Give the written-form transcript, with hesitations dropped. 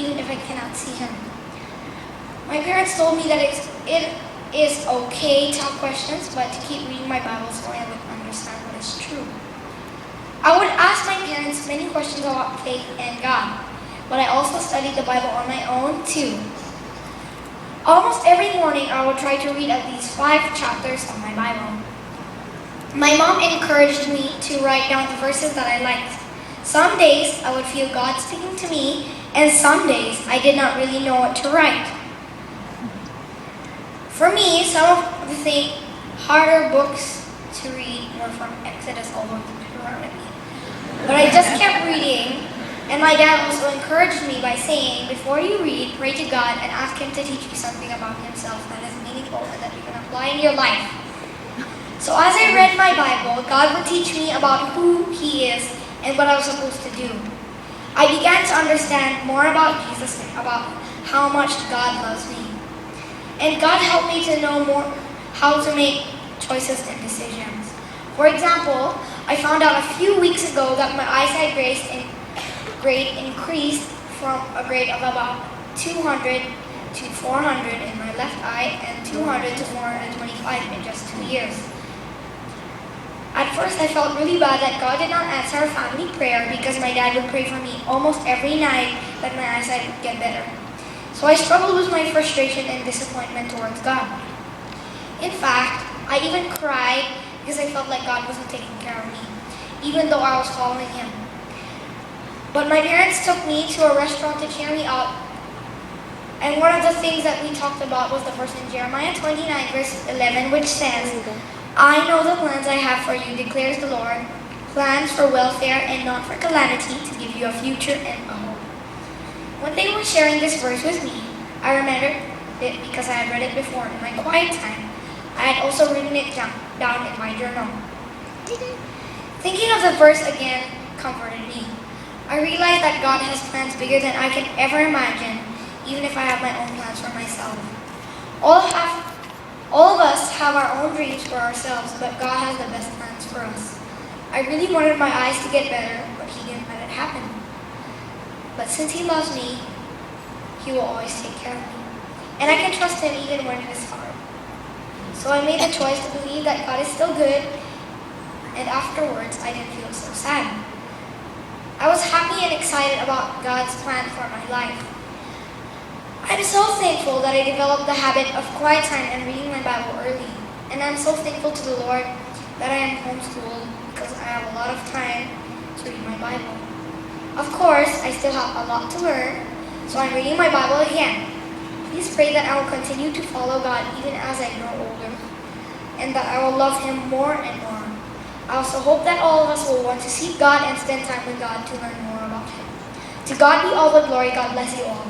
even if I cannot see Him. My parents told me that it is okay to have questions, but to keep reading my Bible so I would understand what is true. I would ask my parents many questions about faith and God, but I also studied the Bible on my own too. Almost every morning I would try to read at least 5 chapters of my Bible. My mom encouraged me to write down the verses that I liked. Some days I would feel God speaking to me, and some days I did not really know what to write. For me, some of the harder books to read were from Exodus all the way to Deuteronomy. But I just kept reading, and my dad also encouraged me by saying, before you read, pray to God and ask Him to teach you something about Himself that is meaningful and that you can apply in your life. So as I read my Bible, God would teach me about who He is and what I was supposed to do. I began to understand more about Jesus and about how much God loves me. And God helped me to know more how to make choices and decisions. For example, I found out a few weeks ago that my eyesight grade increased from a grade of about 200 to 400 in my left eye and 200 to 425 in just 2 years. At first, I felt really bad that God did not answer our family prayer because my dad would pray for me almost every night that my eyesight would get better. So I struggled with my frustration and disappointment towards God. In fact, I even cried because I felt like God wasn't taking care of me, even though I was following Him. But my parents took me to a restaurant to cheer me up, and one of the things that we talked about was the verse in Jeremiah 29, verse 11, which says, I know the plans I have for you, declares the Lord, plans for welfare and not for calamity, to give you a future and a hope. When they were sharing this verse with me, I remembered it because I had read it before in my quiet time. I had also written it down in my journal. Thinking of the verse again comforted me. I realized that God has plans bigger than I can ever imagine, even if I have my own plans for myself. All of us have our own dreams for ourselves, but God has the best plans for us. I really wanted my eyes to get better, but He didn't let it happen. But since He loves me, He will always take care of me. And I can trust Him even when it is hard. So I made the choice to believe that God is still good, and afterwards I didn't feel so sad. I was happy and excited about God's plan for my life. I'm so thankful that I developed the habit of quiet time and reading my Bible early. And I'm so thankful to the Lord that I am homeschooled because I have a lot of time to read my Bible. Of course, I still have a lot to learn, so I'm reading my Bible again. Please pray that I will continue to follow God even as I grow older, and that I will love Him more and more. I also hope that all of us will want to seek God and spend time with God to learn more about Him. To God be all the glory. God bless you all.